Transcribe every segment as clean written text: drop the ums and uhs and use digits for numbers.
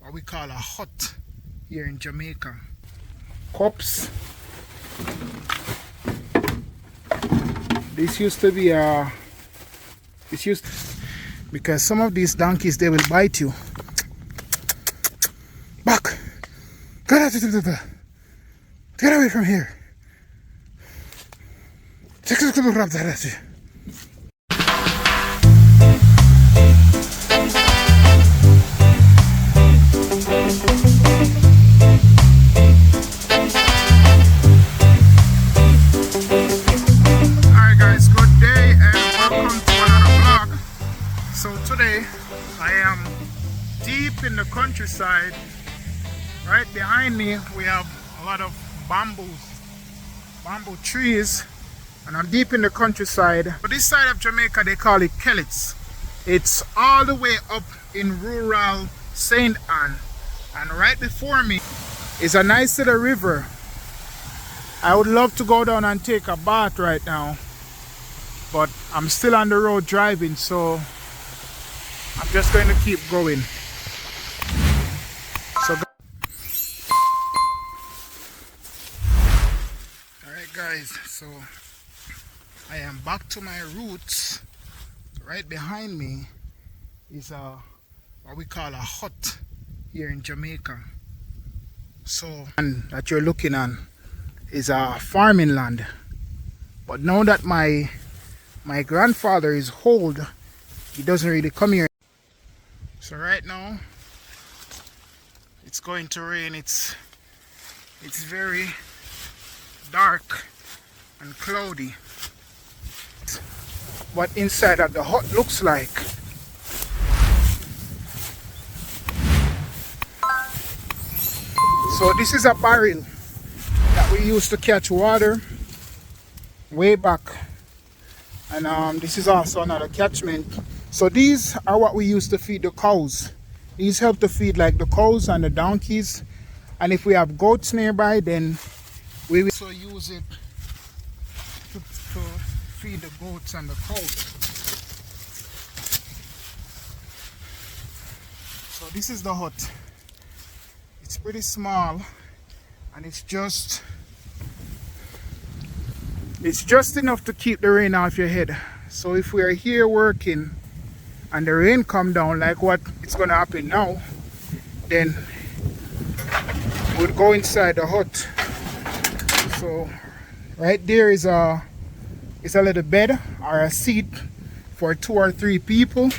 what we call a hut here in Jamaica. Cups. This used to be a because some of these donkeys, they will bite you. Back. Get away from here. So today I am deep in the countryside. Right behind me we have a lot of bamboo trees, and I'm deep in the countryside. But this side of Jamaica they call it Kellets. It's all the way up in rural St. Anne, and right before me is a nice little river. I would love to go down and take a bath right now, but I'm still on the road driving, so I'm just going to keep going. So, alright guys, so I am back to my roots. Right behind me is what we call a hut here in Jamaica. So, and that you're looking on is a farming land. But now that my grandfather is old, he doesn't really come here. So right now it's going to rain. It's very dark and cloudy. What inside of the hut looks like. So this is a barrel that we used to catch water way back, and this is also another catchment. So these are what we used to feed the cows. These help to feed like the cows and the donkeys, and if we have goats nearby, then we will also use it to feed the goats and the cows. So this is the hut. It's pretty small, and it's just enough to keep the rain off your head. So if we are here working and the rain come down like what it's gonna happen now, then we'll go inside the hut. So right there is a little bed or a seat for 2 or 3 people.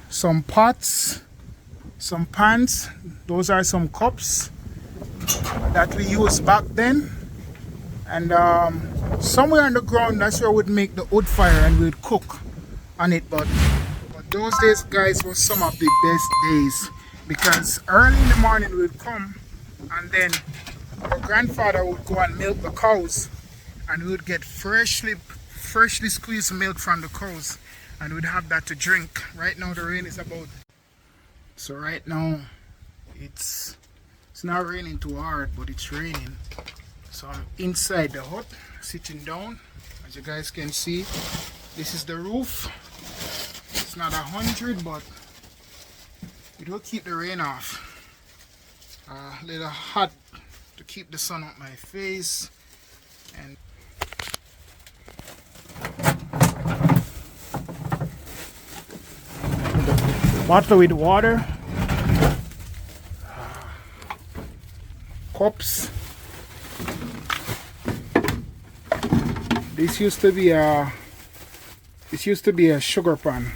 Some pots, some pans, those are some cups that we used back then. And somewhere on the ground, that's where we'd make the wood fire and we'd cook on it. But those days, guys, was some of the best days, because early in the morning we'd come, and then our grandfather would go and milk the cows, and we would get freshly squeezed milk from the cows, and we'd have that to drink. Right now the rain is about, so right now it's not raining too hard, but it's raining. So I'm inside the hut, sitting down. As you guys can see, this is the roof. It's not 100, but it will keep the rain off. A little hot to keep the sun on my face. And bottle with water, cups. This used to be a sugar pan,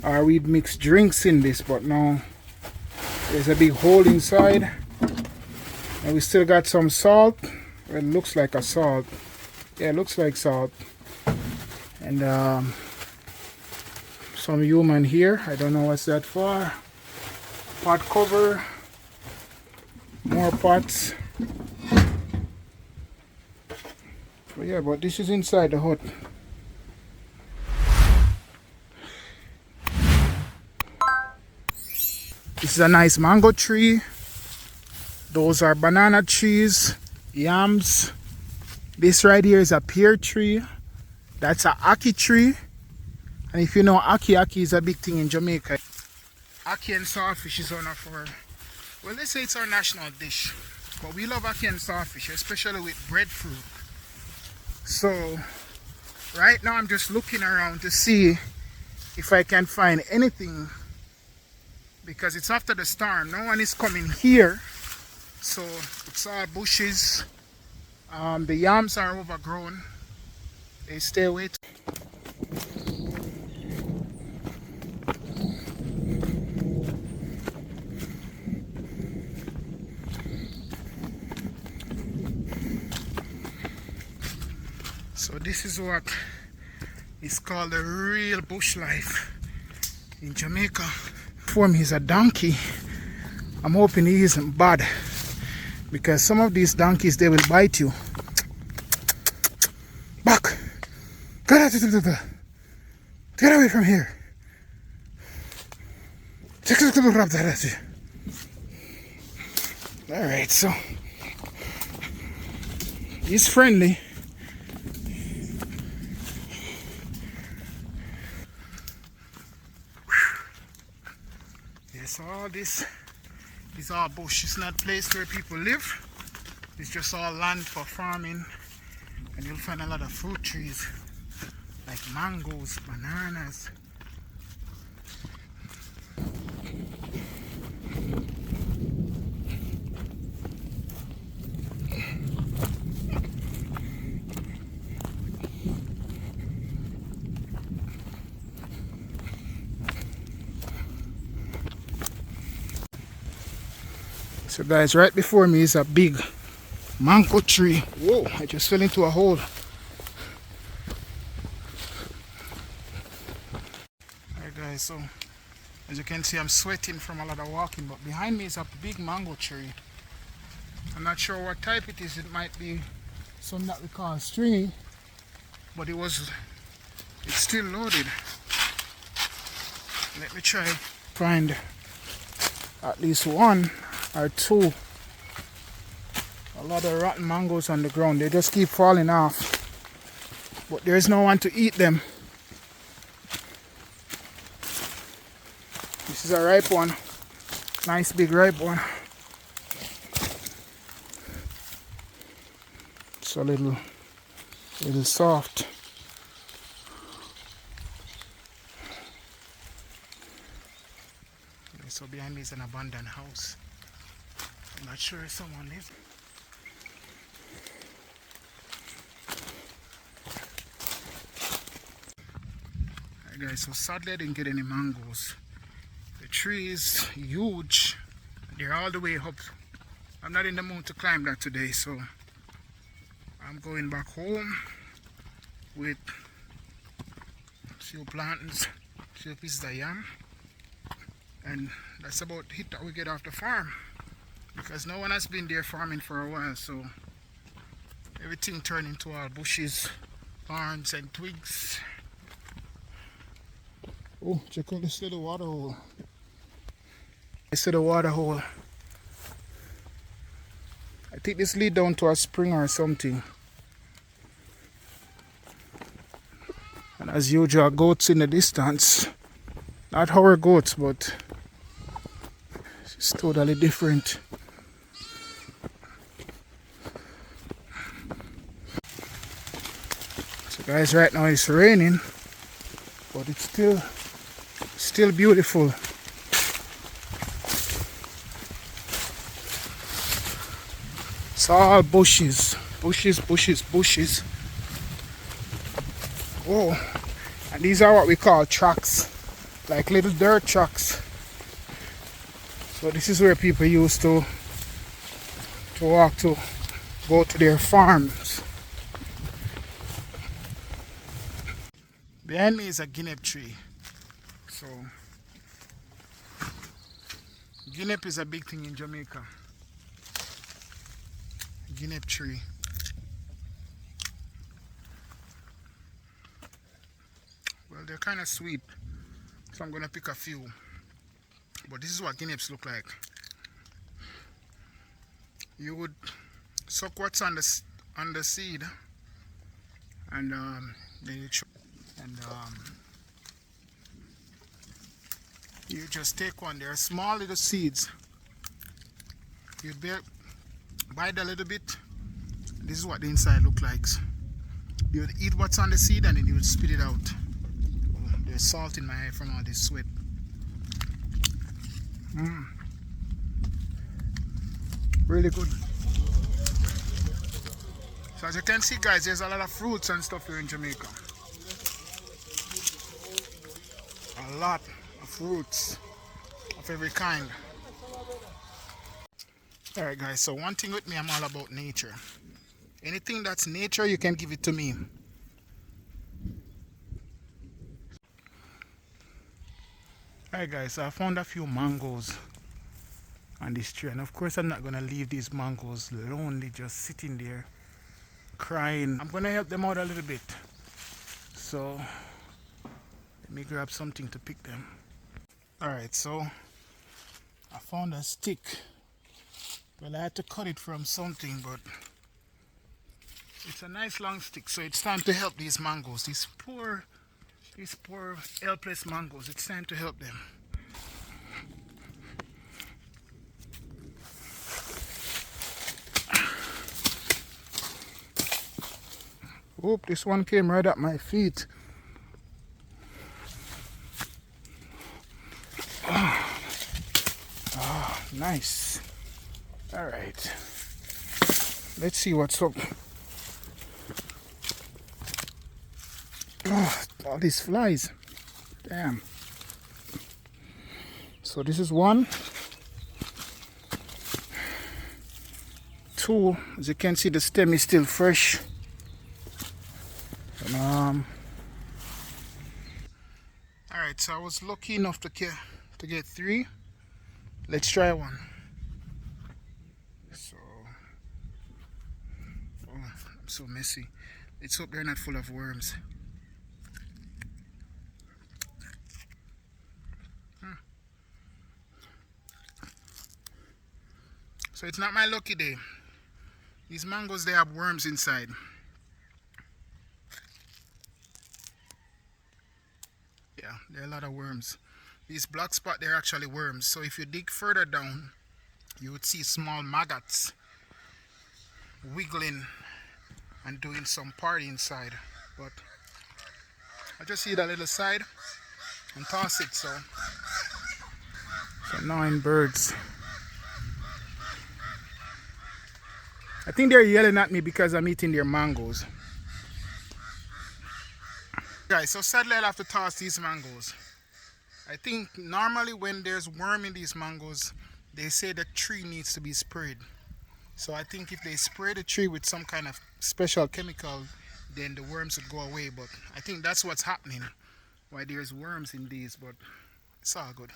or we'd mix drinks in this, but now there's a big hole inside, and we still got some salt. Well, it looks like a salt. Yeah, it looks like salt. And some human here. I don't know what's that for. Pot cover. More pots. But yeah, but this is inside the hut. This is a nice mango tree. Those are banana trees, yams. This right here is a pear tree. That's a ackee tree. And if you know ackee is a big thing in Jamaica. ackee and sawfish is one of our, well, let's say it's our national dish. But we love ackee and sawfish, especially with breadfruit. So right now I'm just looking around to see if I can find anything, because it's after the storm. No one is coming here, so it's all bushes. The yams are overgrown. They stay away. So this is what is called the real bush life in Jamaica. For me, he's a donkey. I'm hoping he isn't bad, because some of these donkeys, they will bite you. Back! Get away from here! Alright, so he's friendly. Yes, all this is all bush. It's not a place where people live. It's just all land for farming, and you'll find a lot of fruit trees like mangoes, bananas. So guys, right before me is a big mango tree. Whoa, I just fell into a hole. Alright guys, so as you can see, I'm sweating from a lot of walking, but behind me is a big mango tree. I'm not sure what type it is. It might be some that we call stringy, but it's still loaded. Let me try find at least one or two. A lot of rotten mangoes on the ground. They just keep falling off, but there's no one to eat them. This is a ripe one. Nice big ripe one. It's a little soft. Okay, so behind me is an abandoned house. I'm not sure if someone lives. Alright guys, so sadly I didn't get any mangoes. The tree is huge. They're all the way up. I'm not in the mood to climb that today, so I'm going back home with a few plants, a few pieces of yam, and that's about it that we get off the farm, because no one has been there farming for a while, so everything turned into all bushes, thorns and twigs. Oh, check out this little water hole. This little water hole. I think this leads down to a spring or something. And as usual, goats in the distance. Not our goats, but it's totally different. So guys, right now it's raining, but it's still beautiful. It's all bushes, bushes, bushes, bushes. Oh, and these are what we call tracks, like little dirt tracks. So this is where people used to walk to go to their farms. Behind me is a guinea tree. So guinea is a big thing in Jamaica. Guinea tree. Well, they're kind of sweet, so I'm gonna pick a few. But this is what guineas look like. You would suck what's on the seed, and then you You just take one. They're small little seeds. You bite a little bit. This is what the inside look like. You would eat what's on the seed and then you would spit it out. There's salt in my eye from all this sweat. Really good. So as you can see, guys, there's a lot of fruits and stuff here in Jamaica. A lot of fruits of every kind. Alright guys, so one thing with me, I'm all about nature. Anything that's nature, you can give it to me. Alright guys, so I found a few mangoes on this tree, and of course I'm not going to leave these mangoes lonely just sitting there crying. I'm going to help them out a little bit. So let me grab something to pick them. Alright, so I found a stick. Well, I had to cut it from something, but it's a nice long stick, so it's time to help these mangoes. These poor helpless mangoes. It's time to help them. Oop, this one came right at my feet. Nice. All right. Let's see what's up. All these flies. Damn. So this is one. Two. As you can see, the stem is still fresh. And, Alright, so I was lucky enough to get 3. Let's try one. So, I'm so messy. Let's hope they're not full of worms. So it's not my lucky day. These mangoes, they have worms inside. Yeah, there are a lot of worms. These black spots, they're actually worms. So if you dig further down, you would see small maggots wiggling and doing some party inside. But I just see that little side and toss it. So 9 birds. I think they're yelling at me because I'm eating their mangoes. Guys, so sadly I'll have to toss these mangoes. I think normally when there's worm in these mangoes, they say the tree needs to be sprayed. So I think if they spray the tree with some kind of special chemical, then the worms would go away. But I think that's what's happening, why there's worms in these, but it's all good.